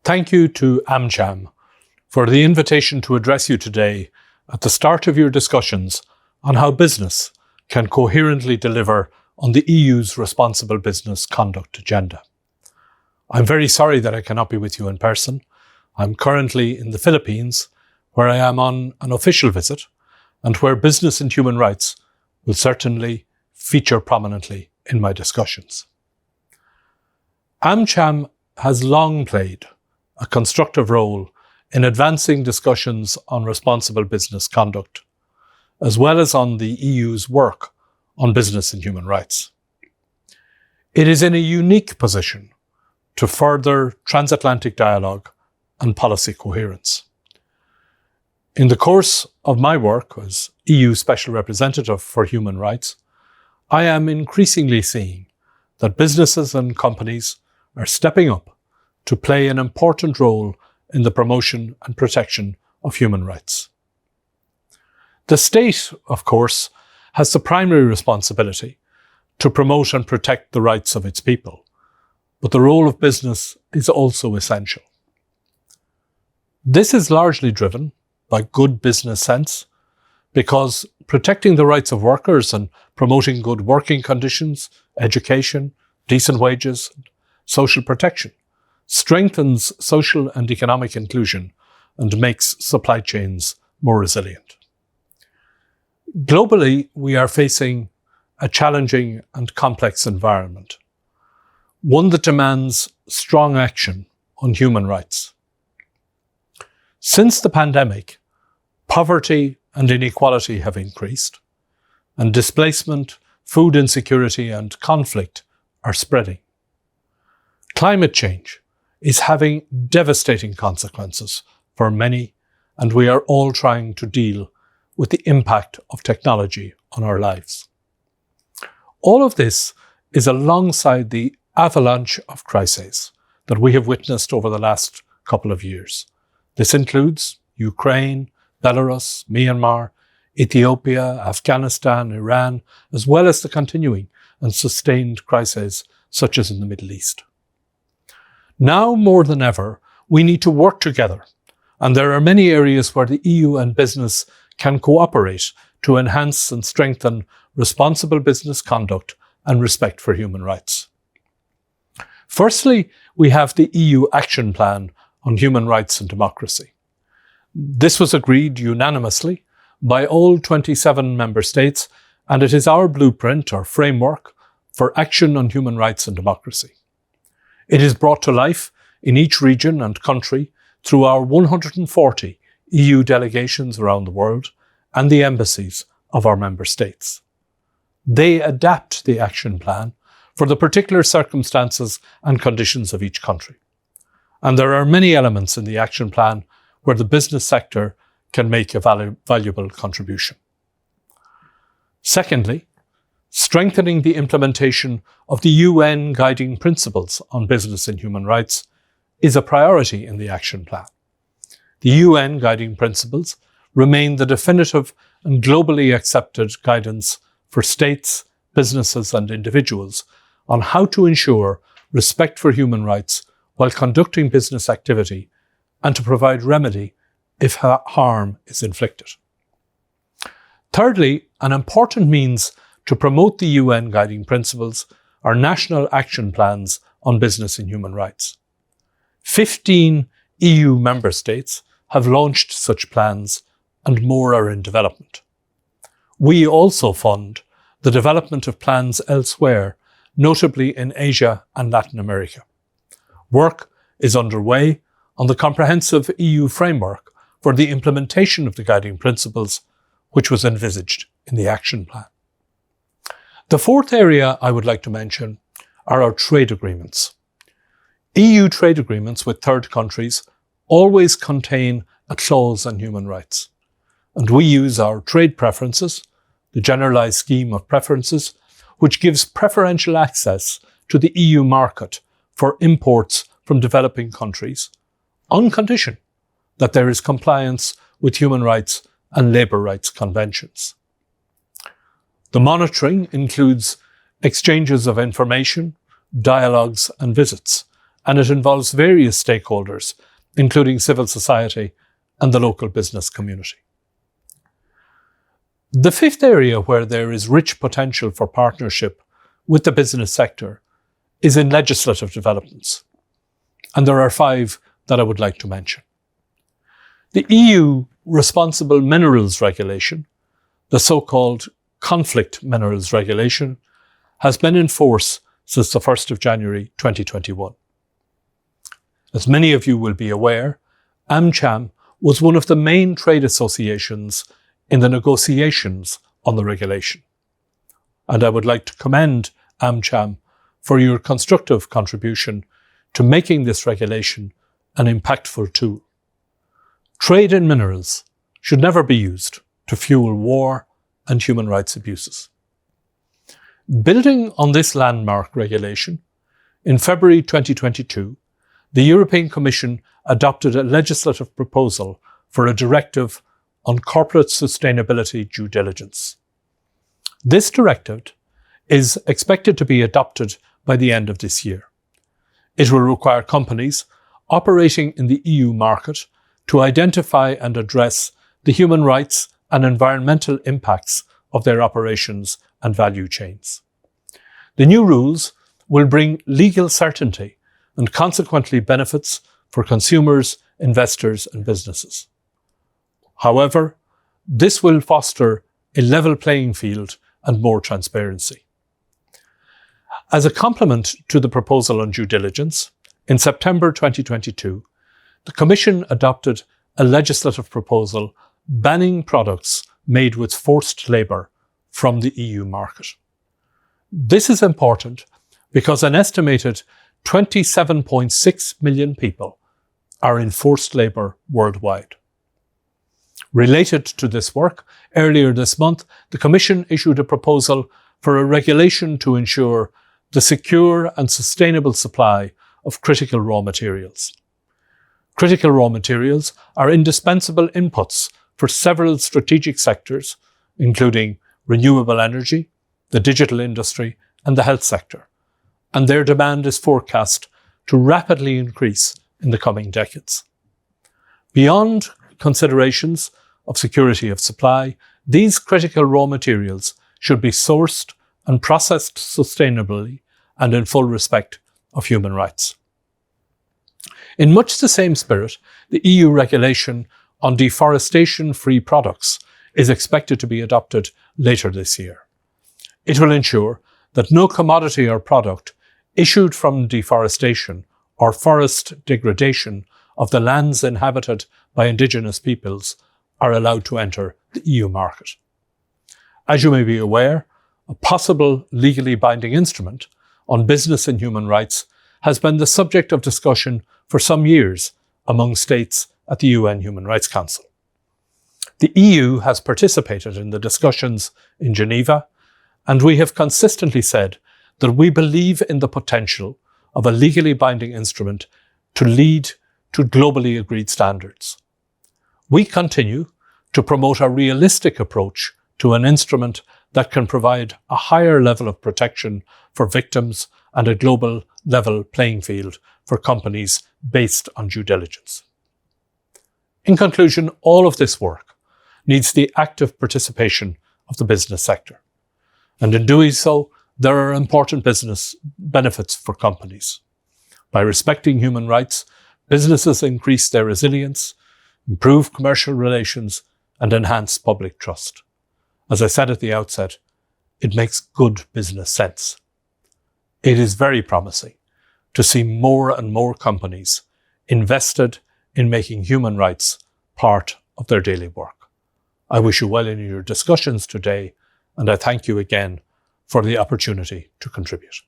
Thank you to AmCham for the invitation to address you today at the start of your discussions on how business can coherently deliver on the EU's responsible business conduct agenda. I'm very sorry that I cannot be with you in person. I'm currently in the Philippines, where I am on an official visit and where business and human rights will certainly feature prominently in my discussions. AmCham has long played a constructive role in advancing discussions on responsible business conduct, as well as on the EU's work on business and human rights. It is in a unique position to further transatlantic dialogue and policy coherence. In the course of my work as EU Special Representative for Human Rights, I am increasingly seeing that businesses and companies are stepping up to play an important role in the promotion and protection of human rights. The state, of course, has the primary responsibility to promote and protect the rights of its people, but the role of business is also essential. This is largely driven by good business sense, because protecting the rights of workers and promoting good working conditions, education, decent wages, and social protection strengthens social and economic inclusion and makes supply chains more resilient. Globally, we are facing a challenging and complex environment, one that demands strong action on human rights. Since the pandemic, poverty and inequality have increased, and displacement, food insecurity, and conflict are spreading. Climate change is having devastating consequences for many, and we are all trying to deal with the impact of technology on our lives. All of this is alongside the avalanche of crises that we have witnessed over the last couple of years. This includes Ukraine, Belarus, Myanmar, Ethiopia, Afghanistan, Iran, as well as the continuing and sustained crises such as in the Middle East. Now more than ever, we need to work together, and there are many areas where the EU and business can cooperate to enhance and strengthen responsible business conduct and respect for human rights. Firstly, we have the EU Action Plan on Human Rights and Democracy. This was agreed unanimously by all 27 member states, and it is our blueprint or framework for action on human rights and democracy. It is brought to life in each region and country through our 140 EU delegations around the world and the embassies of our member states. They adapt the action plan for the particular circumstances and conditions of each country. And there are many elements in the action plan where the business sector can make a valuable contribution. Secondly, strengthening the implementation of the UN Guiding Principles on Business and Human Rights is a priority in the action plan. The UN Guiding Principles remain the definitive and globally accepted guidance for states, businesses and individuals on how to ensure respect for human rights while conducting business activity and to provide remedy if harm is inflicted. Thirdly, an important means to promote the UN Guiding Principles are national action plans on business and human rights. 15 EU member states have launched such plans and more are in development. We also fund the development of plans elsewhere, notably in Asia and Latin America. Work is underway on the comprehensive EU framework for the implementation of the Guiding Principles, which was envisaged in the action plan. The fourth area I would like to mention are our trade agreements. EU trade agreements with third countries always contain a clause on human rights, and we use our trade preferences, the Generalised Scheme of Preferences, which gives preferential access to the EU market for imports from developing countries, on condition that there is compliance with human rights and labour rights conventions. The monitoring includes exchanges of information, dialogues and visits, and it involves various stakeholders, including civil society and the local business community. The fifth area where there is rich potential for partnership with the business sector is in legislative developments, and there are 5 that I would like to mention. The EU Responsible Minerals Regulation, the so-called Conflict Minerals Regulation, has been in force since the 1st of January 2021. As many of you will be aware, AmCham was one of the main trade associations in the negotiations on the regulation. And I would like to commend AmCham for your constructive contribution to making this regulation an impactful tool. Trade in minerals should never be used to fuel war and human rights abuses. Building on this landmark regulation, in February 2022, the European Commission adopted a legislative proposal for a directive on corporate sustainability due diligence. This directive is expected to be adopted by the end of this year. It will require companies operating in the EU market to identify and address the human rights and environmental impacts of their operations and value chains. The new rules will bring legal certainty and consequently benefits for consumers, investors and businesses. However, this will foster a level playing field and more transparency. As a complement to the proposal on due diligence, in September 2022, the Commission adopted a legislative proposal banning products made with forced labour from the EU market. This is important because an estimated 27.6 million people are in forced labour worldwide. Related to this work, earlier this month, the Commission issued a proposal for a regulation to ensure the secure and sustainable supply of critical raw materials. Critical raw materials are indispensable inputs for several strategic sectors, including renewable energy, the digital industry, and the health sector, and their demand is forecast to rapidly increase in the coming decades. Beyond considerations of security of supply, these critical raw materials should be sourced and processed sustainably and in full respect of human rights. In much the same spirit, the EU regulation on deforestation-free products is expected to be adopted later this year. It will ensure that no commodity or product issued from deforestation or forest degradation of the lands inhabited by indigenous peoples are allowed to enter the EU market. As you may be aware, a possible legally binding instrument on business and human rights has been the subject of discussion for some years among states at the UN Human Rights Council. The EU has participated in the discussions in Geneva, and we have consistently said that we believe in the potential of a legally binding instrument to lead to globally agreed standards. We continue to promote a realistic approach to an instrument that can provide a higher level of protection for victims and a global level playing field for companies based on due diligence. In conclusion, all of this work needs the active participation of the business sector. And in doing so, there are important business benefits for companies. By respecting human rights, businesses increase their resilience, improve commercial relations, and enhance public trust. As I said at the outset, it makes good business sense. It is very promising to see more and more companies invested in making human rights part of their daily work. I wish you well in your discussions today, and I thank you again for the opportunity to contribute.